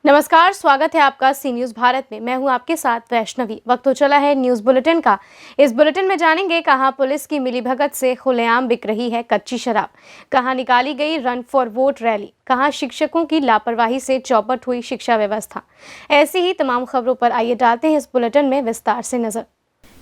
नमस्कार, स्वागत है आपका सी न्यूज़ भारत में। मैं हूं आपके साथ वैष्णवी। वक्त हो चला है न्यूज़ बुलेटिन का। इस बुलेटिन में जानेंगे कहां पुलिस की मिलीभगत से खुलेआम बिक रही है कच्ची शराब, कहां निकाली गई रन फॉर वोट रैली, कहां शिक्षकों की लापरवाही से चौपट हुई शिक्षा व्यवस्था। ऐसी ही तमाम खबरों पर आइए डालते हैं इस बुलेटिन में विस्तार से नजर।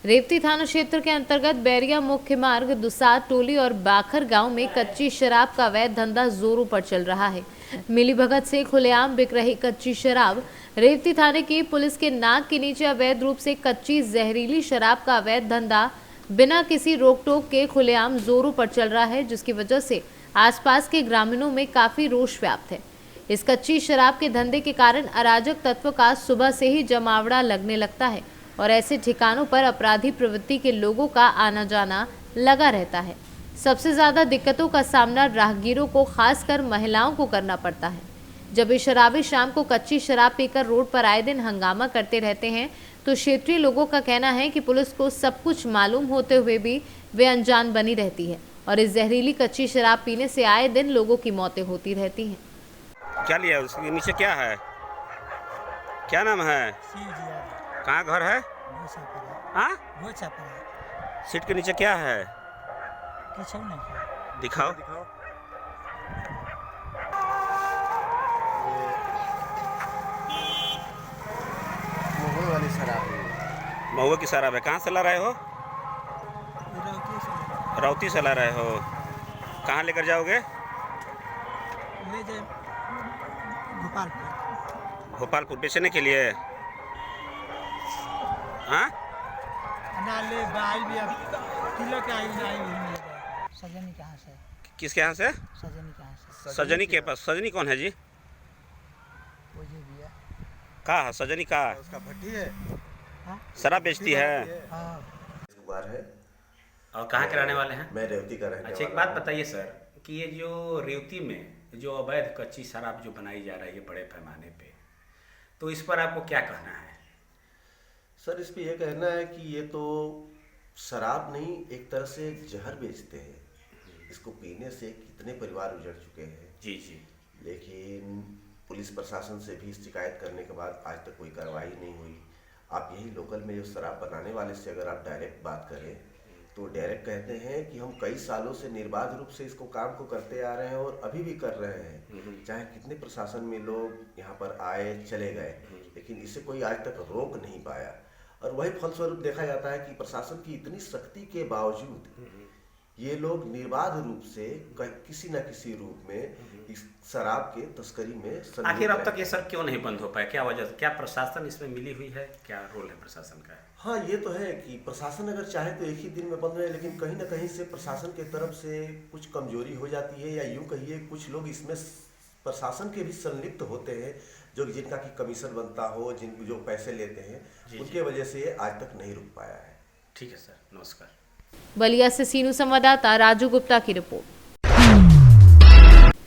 रेवती थाना क्षेत्र के अंतर्गत बैरिया मुख्य मार्ग दुसाद टोली और बाखर गांव में कच्ची शराब का अवैध धंधा जोरों पर चल रहा है। मिलीभगत से खुलेआम बिक रही कच्ची शराब। रेवती थाने की पुलिस के नाक के नीचे अवैध रूप से कच्ची जहरीली शराब का अवैध धंधा बिना किसी रोक टोक के खुलेआम जोरों पर चल रहा है, जिसकी वजह से आसपास के ग्रामीणों में काफी रोष व्याप्त है। इस कच्ची शराब के धंधे के कारण अराजक तत्व का सुबह से ही जमावड़ा लगने लगता है और ऐसे ठिकानों पर अपराधी प्रवृत्ति के लोगों का आना जाना लगा रहता है। सबसे ज्यादा दिक्कतों का सामना राहगीरों को, खासकर महिलाओं को करना पड़ता है। जब ये शराबी शाम को कच्ची शराब पीकर रोड पर आए दिन हंगामा करते रहते हैं, तो क्षेत्रीय लोगों का कहना है कि पुलिस को सब कुछ मालूम होते हुए भी वे अनजान बनी रहती है और इस जहरीली कच्ची शराब पीने से आए दिन लोगों की मौतें होती रहती हैं। क्या लिया उसके नीचे? क्या है? क्या नाम है? कहाँ घर है? हाँ? सीट के नीचे क्या है? दिखाओ। महुए वाली शराब है। महुए की शराब है। कहाँ से ला रहे हो? रौती से ला रहे हो। कहाँ लेकर जाओगे? ले जाए गोपालपुर। भोपालपुर बेचने के लिए? हाँ? नाले बाई भी अब किलो के आई नहीं सजनी कहाँ से? किसके यहाँ से? सजनी कहाँ से? सजनी के पास। सजनी कौन है जी? वो जी भी है। कहाँ है सजनी? कहाँ? उसका भट्टी है। हाँ? शराब बेचती है। हाँ। कुमार है। और कहाँ के रहने वाले हैं? मैं रेवती का रहने अच्छा, एक वाला बात हूँ। बताइए सर कि ये जो रेवती में जो अवैध कच्ची शराब जो बनाई जा रही है बड़े पैमाने पे, तो इस पर आपको क्या कहना है? सर, इस पे ये कहना है कि ये तो शराब नहीं, एक तरह से जहर बेचते हैं। इसको पीने से कितने परिवार उजड़ चुके हैं। जी जी। लेकिन पुलिस प्रशासन से भी शिकायत करने के बाद आज तक कोई कार्रवाई नहीं हुई। आप यही लोकल में जो शराब बनाने वाले से अगर आप डायरेक्ट बात करें तो डायरेक्ट कहते हैं कि हम कई सालों से निर्बाध रूप से इसको काम को करते आ रहे हैं और अभी भी कर रहे हैं। चाहे कितने प्रशासन में लोग यहाँ पर आए चले गए, लेकिन इसे कोई आज तक रोक नहीं पाया। और वही फलस्वरूप देखा जाता है कि प्रशासन की इतनी सख्ती के बावजूद ये लोग निर्बाध रूप से किसी न किसी रूप में इस शराब के तस्करी में संलिप्त आखिर अब हैं। तक ये सब क्यों नहीं बंद हो पाया? क्या वजह? क्या प्रशासन इसमें मिली हुई है? क्या रोल है प्रशासन का? हाँ, ये तो है कि प्रशासन अगर चाहे तो एक ही दिन में बंद रहे, लेकिन कहीं ना कहीं से प्रशासन की तरफ से कुछ कमजोरी हो जाती है, या यूं कहिए कुछ लोग इसमें प्रशासन के भी संलिप्त होते हैं, जो जिनका की कमीशन बनता हो, जिन जो पैसे लेते हैं, उनके वजह से ये आज तक नहीं रुक पाया है। ठीक है सर, नमस्कार। बलिया से सीनू संवाददाता राजू गुप्ता की रिपोर्ट।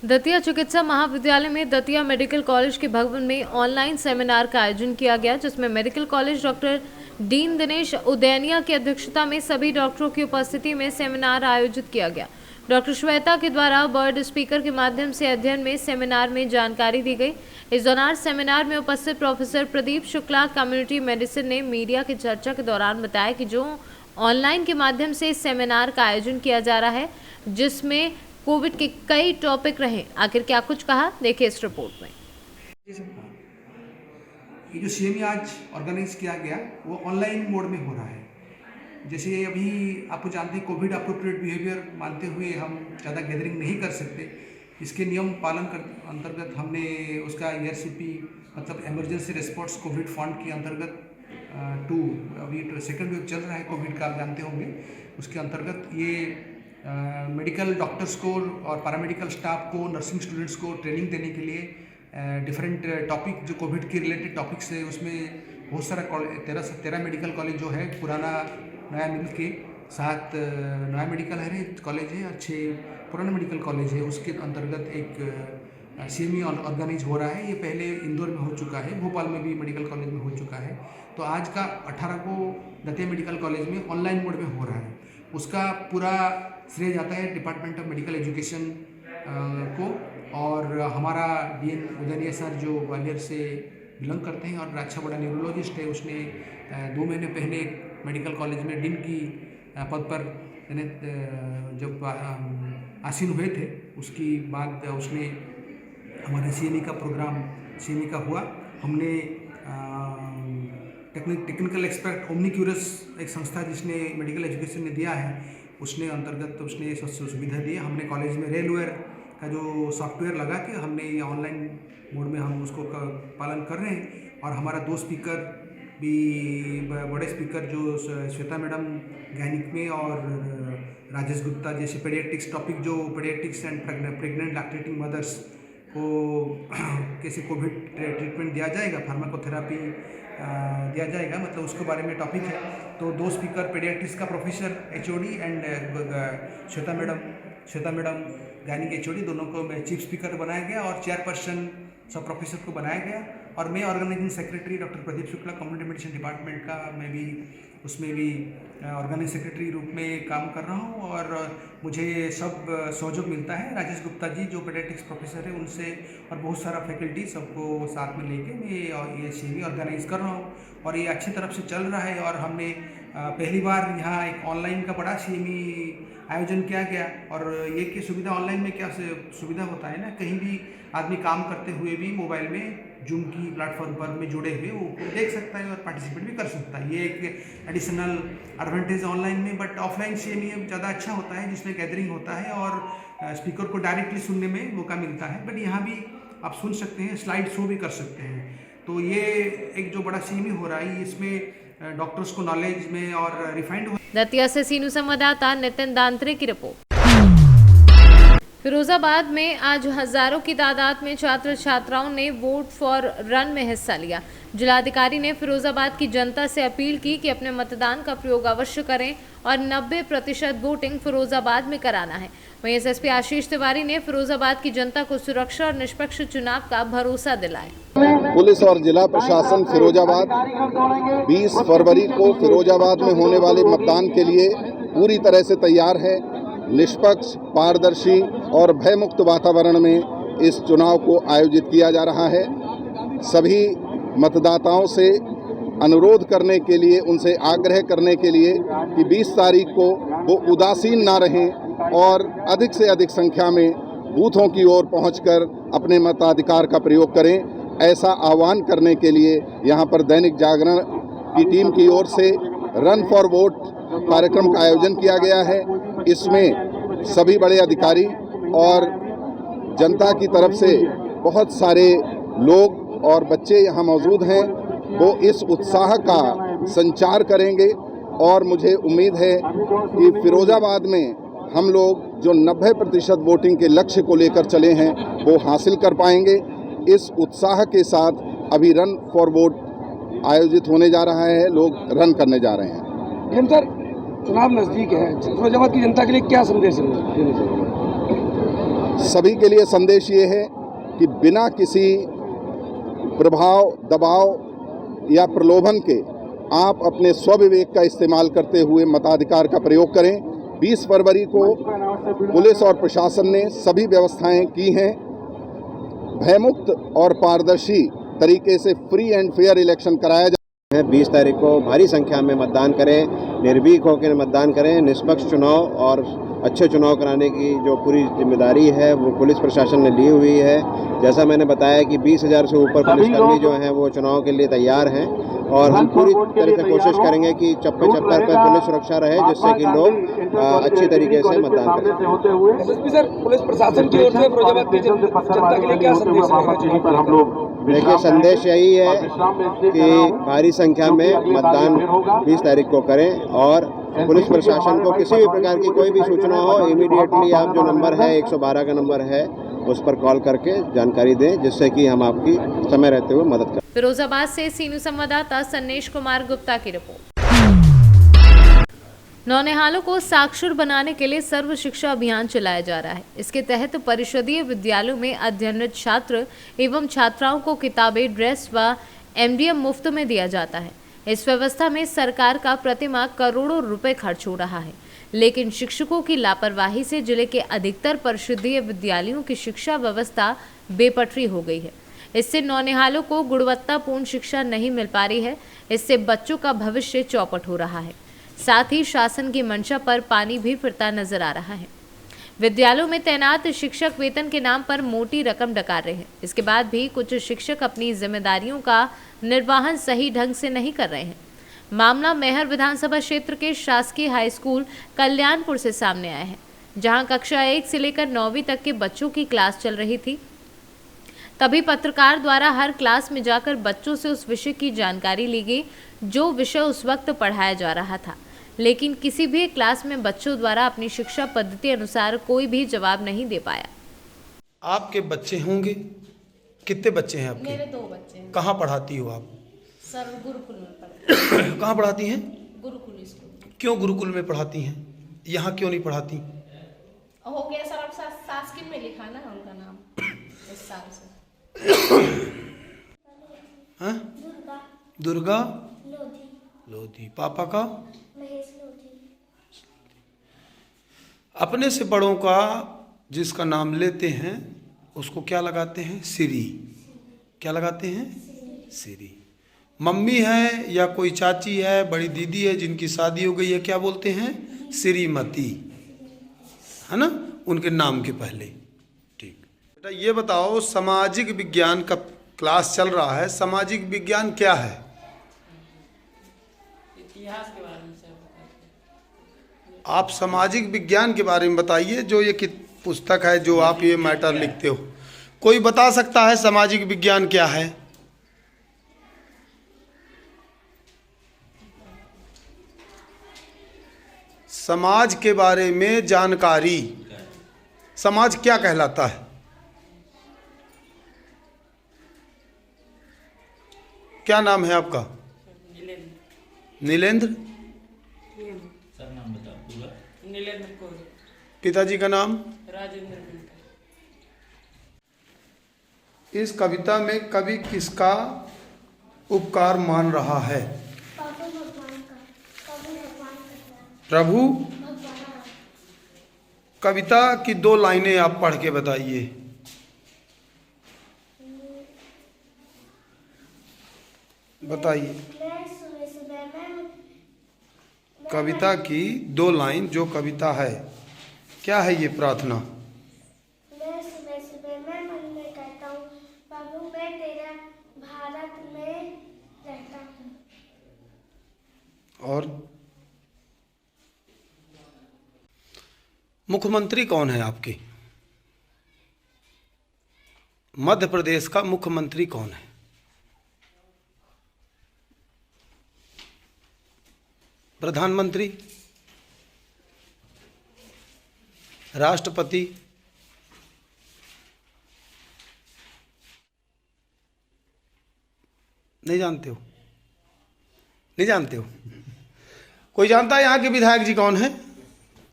दतिया चिकित्सा महाविद्यालय में दतिया मेडिकल कॉलेज के भवन में ऑनलाइन सेमिनार का आयोजन किया गया, जिसमें medical college doctor dean Dinesh Udainiya की अध्यक्षता में सभी डॉक्टरों की उपस्थिति में सेमिनार आयोजित किया गया। डॉक्टर श्वेता के द्वारा बर्ड स्पीकर के माध्यम से अध्ययन में सेमिनार में जानकारी दी गई। इस दौरान सेमिनार में उपस्थित professor Pradeep Shukla community medicine ने मीडिया की चर्चा के दौरान बताया कि जो ऑनलाइन के माध्यम से इस सेमिनार का आयोजन किया जा रहा है, जिसमें कोविड के कई टॉपिक रहे। आखिर क्या कुछ कहा, देखिए इस रिपोर्ट में। ये जो सीएमई आज ऑर्गेनाइज किया गया वो ऑनलाइन मोड में हो रहा है। जैसे अभी आपको जानते हैं कोविड अप्रोप्रिएट बिहेवियर मानते हुए हम ज़्यादा गैदरिंग नहीं कर सकते। इसके नियम पालन कर अंतर्गत हमने उसका ERCP मतलब इमरजेंसी रिस्पॉन्स कोविड फंड के अंतर्गत 2 अभी सेकेंड वेव चल रहा है कोविड का, आप जानते होंगे। उसके अंतर्गत ये मेडिकल डॉक्टर्स को और पैरामेडिकल स्टाफ को, नर्सिंग स्टूडेंट्स को ट्रेनिंग देने के लिए डिफरेंट टॉपिक जो कोविड के रिलेटेड टॉपिक्स है, उसमें बहुत सारा 13 मेडिकल कॉलेज जो है पुराना नया मिल के 7 नया मेडिकल कॉलेज है और 6 पुराना मेडिकल कॉलेज है। उसके अंतर्गत एक सीएमई ऑर्गेनाइज हो रहा है। ये पहले इंदौर में हो चुका है, भोपाल में भी मेडिकल कॉलेज में हो चुका है। तो आज का 18 को दतिया मेडिकल कॉलेज में ऑनलाइन मोड में हो रहा है। उसका पूरा श्रेय जाता है डिपार्टमेंट ऑफ मेडिकल एजुकेशन को, और हमारा डीएन उदयनीय सर जो ग्वालियर से बिलोंग करते हैं और अच्छा बड़ा न्यूरोलॉजिस्ट है, उसने 2 महीने पहले मेडिकल कॉलेज में डीन की पद पर जब आसीन हुए थे, उसकी बाद उसने हमारे सीएमई का प्रोग्राम सीएमई का हुआ। हमने टेक्निकल एक्सपर्ट ओमनीक्यूरस एक संस्था जिसने मेडिकल एजुकेशन में दिया है, उसने अंतर्गत उसने सुविधा दी। हमने कॉलेज में रेलवेयर का जो सॉफ्टवेयर लगा के हमने ये ऑनलाइन मोड में हम उसको पालन कर रहे हैं। और हमारा 2 स्पीकर भी बड़े स्पीकर जो श्वेता मैडम गैनिक में और राजेश गुप्ता जैसे पेडियाट्रिक्स टॉपिक, जो paediatrics and pregnant lactating mothers को कैसे कोविड ट्रीटमेंट दिया जाएगा, फार्माकोथेरापी दिया जाएगा, मतलब उसके बारे में टॉपिक है। तो 2 स्पीकर पेडियाट्रिक्स का professor HOD and Shweta madam gynaec HOD, दोनों को मैं चीफ स्पीकर बनाया गया और चेयरपर्सन सब प्रोफेसर को बनाया गया। और मैं organising secretary doctor Pradeep Shukla community medicine department का, मैं भी उसमें भी ऑर्गेनाइजिंग सेक्रेटरी रूप में काम कर रहा हूँ। और मुझे सब सहयोग मिलता है राजेश गुप्ता जी जो पेडियाट्रिक्स प्रोफेसर है उनसे, और बहुत सारा फैकल्टी सबको साथ में लेके मैं ये सीएमई ऑर्गेनाइज कर रहा हूँ और ये अच्छी तरफ से चल रहा है। और हमने पहली बार यहाँ एक ऑनलाइन का बड़ा सीएमई आयोजन किया गया। और ये की सुविधा ऑनलाइन में क्या सुविधा होता है ना, कहीं भी आदमी काम करते हुए भी मोबाइल में जूम की प्लेटफॉर्म पर में जुड़े हुए वो देख सकता है और पार्टिसिपेट भी कर सकता है। ये एक एडिशनल एडवांटेज ऑनलाइन में। बट ऑफलाइन सीएमई ज़्यादा अच्छा होता है जिसमें गैदरिंग होता है और स्पीकर को डायरेक्टली सुनने में मौका मिलता है। बट यहाँ भी आप सुन सकते हैं, स्लाइड शो भी कर सकते हैं। तो ये एक जो बड़ा सीएमई हो रहा है इसमें डॉक्टर्स को नॉलेज में और रिफाइंड हो। दतिया से सीनू संवाददाता नितिन दांत्रे की रिपोर्ट। फिरोजाबाद में आज हजारों की तादाद में छात्र छात्राओं ने वोट फॉर रन में हिस्सा लिया। जिलाधिकारी ने फिरोजाबाद की जनता से अपील की कि अपने मतदान का प्रयोग अवश्य करें और 90% वोटिंग फिरोजाबाद में कराना है। वहीं एसएसपी आशीष तिवारी ने फिरोजाबाद की जनता को सुरक्षा और निष्पक्ष चुनाव का भरोसा दिलाया। पुलिस और जिला प्रशासन फिरोजाबाद 20 फरवरी को फिरोजाबाद में होने वाले मतदान के लिए पूरी तरह से तैयार है। निष्पक्ष, पारदर्शी और भयमुक्त वातावरण में इस चुनाव को आयोजित किया जा रहा है। सभी मतदाताओं से अनुरोध करने के लिए, उनसे आग्रह करने के लिए कि 20 तारीख को वो उदासीन ना रहें और अधिक से अधिक संख्या में बूथों की ओर पहुंचकर अपने मताधिकार का प्रयोग करें। ऐसा आह्वान करने के लिए यहाँ पर दैनिक जागरण की टीम की ओर से रन फॉर वोट कार्यक्रम का आयोजन किया गया है। इसमें सभी बड़े अधिकारी और जनता की तरफ से बहुत सारे लोग और बच्चे यहाँ मौजूद हैं। वो इस उत्साह का संचार करेंगे और मुझे उम्मीद है कि फिरोजाबाद में हम लोग जो 90% वोटिंग के लक्ष्य को लेकर चले हैं वो हासिल कर पाएंगे। इस उत्साह के साथ अभी रन फॉर वोट आयोजित होने जा रहा है, लोग रन करने जा रहे हैं। सर, चुनाव नज़दीक है, फिरोजाबाद की जनता के लिए क्या संदेश देना चाहिए? सभी के लिए संदेश ये है कि बिना किसी प्रभाव, दबाव या प्रलोभन के आप अपने स्वविवेक का इस्तेमाल करते हुए मताधिकार का प्रयोग करें। 20 फरवरी को पुलिस और प्रशासन ने सभी व्यवस्थाएं की हैं। भयमुक्त और पारदर्शी तरीके से फ्री एंड फेयर इलेक्शन कराया जाए। 20 तारीख को भारी संख्या में मतदान करें, निर्भीक होकर मतदान करें। निष्पक्ष चुनाव और अच्छे चुनाव कराने की जो पूरी जिम्मेदारी है वो पुलिस प्रशासन ने ली हुई है। जैसा मैंने बताया कि 20,000 से ऊपर पुलिसकर्मी जो हैं वो चुनाव के लिए तैयार हैं और हम पूरी तरह से कोशिश करेंगे कि चप्पे चप्पर पर पुलिस सुरक्षा रहे जिससे कि लोग अच्छी तरीके से मतदान करें। एसएसपी सर, पुलिस प्रशासन की ओर से फिरोजाबाद की जनता के लिए क्या संदेश रहेगा? देखिए, संदेश यही है कि भारी संख्या में मतदान 20 तारीख को करें और पुलिस प्रशासन को किसी भी प्रकार की कोई भी सूचना हो इमीडिएटली आप जो नंबर है 112 का नंबर है उस पर कॉल करके जानकारी दें जिससे कि हम आपकी समय रहते हुए मदद करें। फिरोजाबाद से सीनू संवाददाता सन्नेश कुमार गुप्ता की रिपोर्ट। नौनिहालों को साक्षर बनाने के लिए सर्व शिक्षा अभियान चलाया जा रहा है। इसके तहत परिषदीय विद्यालयों में अध्ययनरत छात्र एवं छात्राओं को किताबें, ड्रेस व एमडीएम मुफ्त में दिया जाता है। इस व्यवस्था में सरकार का प्रतिमाह करोड़ों रुपए खर्च हो रहा है। लेकिन शिक्षकों की लापरवाही से जिले के अधिकतर परिषदीय विद्यालयों की शिक्षा व्यवस्था बेपटरी हो गई है। इससे नौनिहालों को गुणवत्तापूर्ण शिक्षा नहीं मिल पा रही है। इससे बच्चों का भविष्य चौपट हो रहा है। साथ ही शासन की मंशा पर पानी भी फिरता नजर आ रहा है। विद्यालयों में तैनात शिक्षक वेतन के नाम पर मोटी रकम डकार रहे हैं। इसके बाद भी कुछ शिक्षक अपनी जिम्मेदारियों का निर्वहन सही ढंग से नहीं कर रहे हैं। मामला मैहर विधानसभा क्षेत्र के शासकीय हाई स्कूल कल्याणपुर से सामने आया है, जहां कक्षा 1 से लेकर 9वीं तक के बच्चों की क्लास चल रही थी। तभी पत्रकार द्वारा हर क्लास में जाकर बच्चों से उस विषय की जानकारी ली गई जो विषय उस वक्त पढ़ाया जा रहा था, लेकिन किसी भी क्लास में बच्चों द्वारा अपनी शिक्षा पद्धति अनुसार कोई भी जवाब नहीं दे पाया। आपके बच्चे होंगे, कितने बच्चे हैं आपके? मेरे 2 बच्चे हैं। कहाँ पढ़ाती हो आप? सर गुरुकुल में पढ़ाती हूँ। कहाँ पढ़ाती हैं? गुरुकुल स्कूल। क्यों गुरुकुल में पढ़ाती हैं? यहाँ क्यों नहीं पढ़ाती? हो गया सर, अब शासकीय में लिखा ना उनका नाम इस साल से। हाँ? दुर्गा लोधी। पापा का? अपने से बड़ों का जिसका नाम लेते हैं उसको क्या लगाते हैं? श्री। क्या लगाते हैं? श्री। मम्मी है या कोई चाची है, बड़ी दीदी है जिनकी शादी हो गई है, क्या बोलते हैं? श्रीमती, है ना, उनके नाम के पहले। ठीक बेटा, ये बताओ, सामाजिक विज्ञान का क्लास चल रहा है, सामाजिक विज्ञान क्या है? इतिहास के बारे में सर। आप सामाजिक विज्ञान के बारे में बताइए, जो ये पुस्तक है जो आप ये मैटर लिखते हो। कोई बता सकता है सामाजिक विज्ञान क्या है? समाज के बारे में जानकारी। समाज क्या कहलाता है? क्या नाम है आपका? नीलेंद्र। सर नाम बताओ पूरा। नीलेंद्र कौर। पिताजी का नाम? राजेंद्र। इस कविता में कवि किसका उपकार मान रहा है? प्रभु। कविता की 2 लाइनें आप पढ़ के बताइए। बताइए कविता की 2 लाइन, जो कविता है, क्या है ये प्रार्थना? मैं सुबह मैं मन में कहता हूँ, प्रभु मैं तेरा भारत में रहता हूँ। और मुख्यमंत्री कौन है आपके? मध्य प्रदेश का मुख्यमंत्री कौन है? प्रधानमंत्री, राष्ट्रपति, नहीं जानते हो? नहीं जानते हो? कोई जानता है यहाँ के विधायक जी कौन है?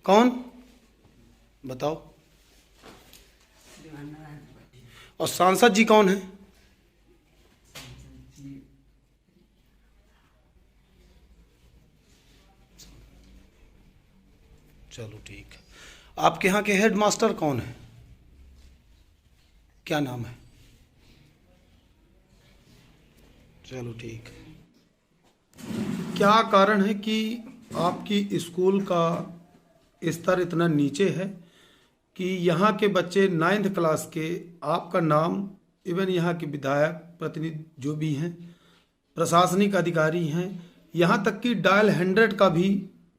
कौन बताओ? और सांसद जी कौन है? चलो ठीक है। आपके यहाँ के हेड मास्टर कौन है? क्या नाम है? चलो ठीक है। क्या कारण है कि आपकी स्कूल का स्तर इतना नीचे है कि यहाँ के बच्चे 9th क्लास के आपका नाम, इवन यहाँ के विधायक प्रतिनिधि जो भी हैं, प्रशासनिक अधिकारी हैं, यहाँ तक कि डायल 100 का भी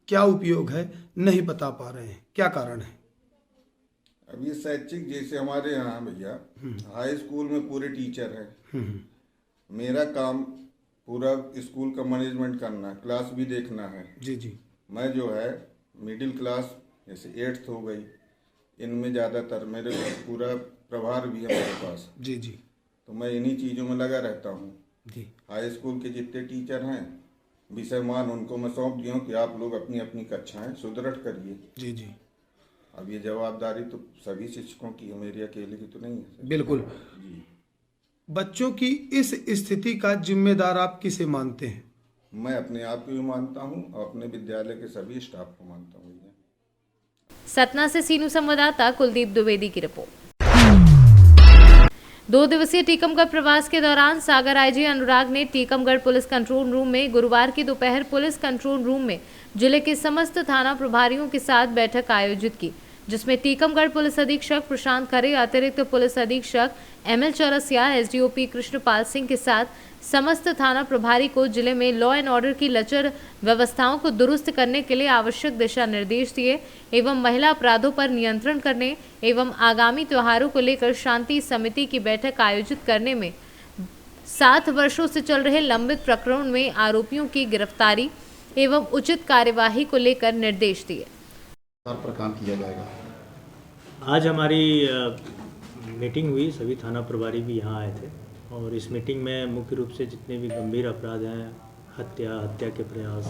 क्या उपयोग है नहीं बता पा रहे हैं? क्या कारण है? अब ये शैक्षिक, जैसे हमारे यहाँ भैया हाई स्कूल में पूरे टीचर हैं। मेरा काम पूरा स्कूल का मैनेजमेंट करना है, क्लास भी देखना है। जी जी। मैं जो है मिडिल क्लास, जैसे 8th हो गई, इनमें ज़्यादातर मेरे पूरा प्रभार भी है मेरे पास। जी जी। तो मैं इन्हीं चीज़ों में लगा रहता हूँ। जी। हाई स्कूल के जितने टीचर हैं, विषयमान उनको मैं सौंप दिया हूँ कि आप लोग अपनी अपनी कक्षाएं सुदृढ़ करिए। जी जी। अब ये जवाबदारी तो सभी शिक्षकों की है, मेरी अकेले की तो नहीं है। बिल्कुल जी। बच्चों की इस स्थिति का जिम्मेदार आप किसे मानते हैं? मैं अपने आप को भी मानता हूँ और अपने विद्यालय के सभी स्टाफ को मानता हूँ। सतना से सीनू संवाददाता कुलदीप द्विवेदी की रिपोर्ट। 2 दिवसीय टीकमगढ़ प्रवास के दौरान सागर आईजी अनुराग ने टीकमगढ़ पुलिस कंट्रोल रूम में गुरुवार की दोपहर पुलिस कंट्रोल रूम में जिले के समस्त थाना प्रभारियों के साथ बैठक आयोजित की, जिसमें टीकमगढ़ पुलिस अधीक्षक प्रशांत खरे, अतिरिक्त पुलिस अधीक्षक ML चौरसिया, SDOP कृष्णपाल सिंह के साथ समस्त थाना प्रभारी को जिले में लॉ एंड ऑर्डर की लचर व्यवस्थाओं को दुरुस्त करने के लिए आवश्यक दिशा निर्देश दिए एवं महिला अपराधों पर नियंत्रण करने एवं आगामी त्योहारों को लेकर शांति समिति की बैठक आयोजित करने में 7 वर्षों से चल रहे लंबित प्रकरणों में आरोपियों की गिरफ्तारी एवं उचित कार्यवाही को लेकर निर्देश दिए। पर काम किया जाएगा। आज हमारी मीटिंग हुई, सभी थाना प्रभारी भी यहाँ आए थे और इस मीटिंग में मुख्य रूप से जितने भी गंभीर अपराध हैं, हत्या के प्रयास,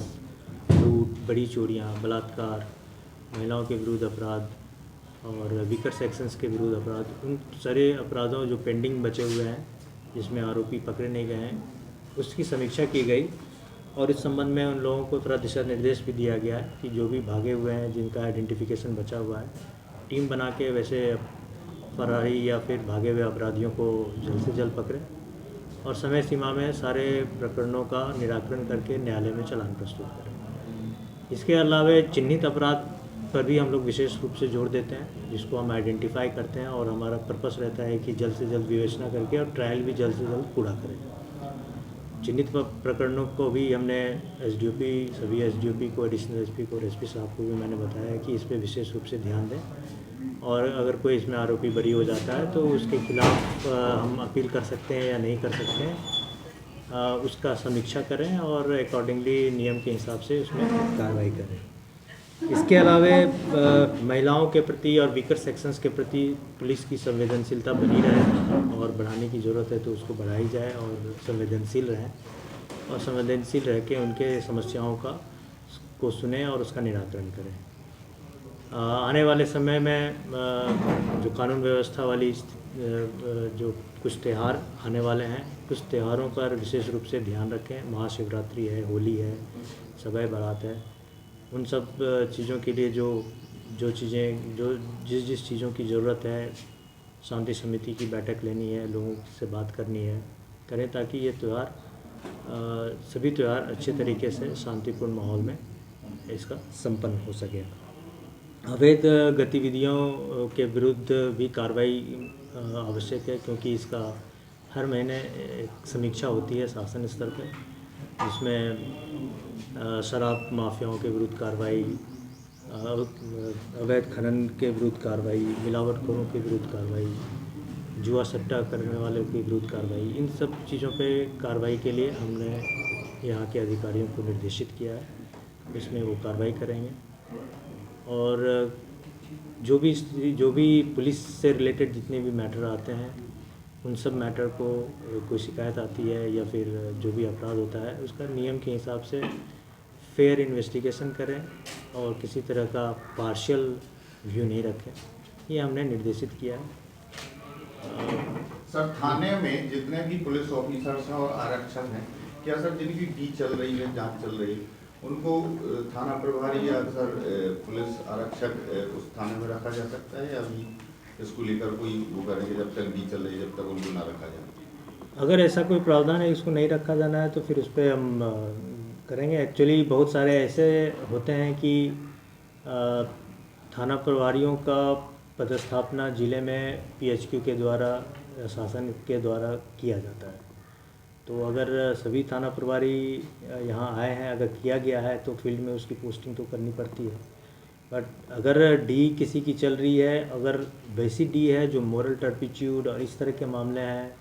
लूट, बड़ी चोरियाँ, बलात्कार, महिलाओं के विरुद्ध अपराध और वीकर सेक्शंस के विरुद्ध अपराध, उन सारे अपराधों जो पेंडिंग बचे हुए हैं जिसमें आरोपी पकड़े नहीं गए हैं, उसकी समीक्षा की गई और इस संबंध में उन लोगों को थोड़ा दिशा निर्देश भी दिया गया है कि जो भी भागे हुए हैं, जिनका आइडेंटिफिकेशन बचा हुआ है, टीम बना के वैसे फरारी या फिर भागे हुए अपराधियों को जल्द से जल्द पकड़ें और समय सीमा में सारे प्रकरणों का निराकरण करके न्यायालय में चालान प्रस्तुत करें। इसके अलावा चिन्हित अपराध पर भी हम लोग विशेष रूप से जोर देते हैं, जिसको हम आइडेंटिफाई करते हैं और हमारा पर्पस रहता है कि जल्द से जल्द विवेचना करके और ट्रायल भी जल्द से जल्द पूरा करें। चिन्हित प्रकरणों को भी हमने SDOP, सभी SDOP को, एडिशनल SP को और SP साहब को भी मैंने बताया कि इस पर विशेष रूप से ध्यान दें और अगर कोई इसमें आरोपी बरी हो जाता है तो उसके खिलाफ हम अपील कर सकते हैं या नहीं कर सकते हैं, उसका समीक्षा करें और अकॉर्डिंगली नियम के हिसाब से उसमें कार्रवाई करें। इसके अलावा महिलाओं के प्रति और वीकर सेक्शंस के प्रति पुलिस की संवेदनशीलता बनी रहे और बढ़ाने की ज़रूरत है तो उसको बढ़ाई जाए और संवेदनशील रहें और संवेदनशील रह के उनके समस्याओं को सुने और उसका निराकरण करें। आने वाले समय में जो कानून व्यवस्था वाली जो कुछ त्यौहार आने वाले हैं, कुछ त्यौहारों पर विशेष रूप से ध्यान रखें। महाशिवरात्रि है, होली है, शब बारात है, उन सब चीज़ों के लिए जो चीज़ें जिस चीज़ों की ज़रूरत है, शांति समिति की बैठक लेनी है, लोगों से बात करनी है, करें ताकि ये त्यौहार सभी त्यौहार अच्छे तरीके से शांतिपूर्ण माहौल में इसका संपन्न हो सके। अवैध गतिविधियों के विरुद्ध भी कार्रवाई आवश्यक है, क्योंकि इसका हर महीने एक समीक्षा होती है शासन स्तर पर, जिसमें शराब माफियाओं के विरुद्ध कार्रवाई, अवैध खनन के विरुद्ध कार्रवाई, मिलावटखोरों के विरुद्ध कार्रवाई, जुआ सट्टा करने वालों के विरुद्ध कार्रवाई, इन सब चीज़ों पे कार्रवाई के लिए हमने यहाँ के अधिकारियों को निर्देशित किया है, इसमें वो कार्रवाई करेंगे। और जो भी पुलिस से रिलेटेड जितने भी मैटर आते हैं, उन सब मैटर को कोई शिकायत आती है या फिर जो भी अपराध होता है उसका नियम के हिसाब से फेयर इन्वेस्टिगेशन करें और किसी तरह का पार्शियल व्यू नहीं रखें, ये हमने निर्देशित किया है। सर, थाने में जितने भी पुलिस ऑफिसर्स हैं और आरक्षक हैं, क्या सर जिनकी डी चल रही है, जांच चल रही है, उनको थाना प्रभारी या सर पुलिस आरक्षक उस थाने में रखा जा सकता है या अभी इसको लेकर कोई वो करेंगे जब तक डी चल रही है, जब तक उनको ना रखा जाए? अगर ऐसा कोई प्रावधान है इसको नहीं रखा जाना है तो फिर उस पर हम करेंगे। एक्चुअली बहुत सारे ऐसे होते हैं कि थाना प्रभारियों का पदस्थापना जिले में PHQ के द्वारा, शासन के द्वारा किया जाता है, तो अगर सभी थाना प्रभारी यहाँ आए हैं, अगर किया गया है तो फील्ड में उसकी पोस्टिंग तो करनी पड़ती है। बट अगर डी किसी की चल रही है, अगर वैसी डी है जो मोरल टर्पिट्यूड और इस तरह के मामले हैं,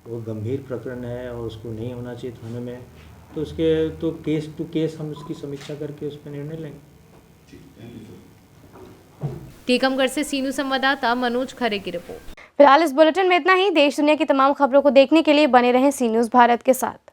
वो गंभीर प्रकरण है और उसको नहीं होना चाहिए थाने में, तो उसके तो केस टू केस हम उसकी समीक्षा करके उस पर निर्णय लेंगे। टीकमगढ़ से सीनू संवाददाता मनोज खरे की रिपोर्ट। फिलहाल इस बुलेटिन में इतना ही। देश दुनिया की तमाम खबरों को देखने के लिए बने रहें सी न्यूज़ भारत के साथ।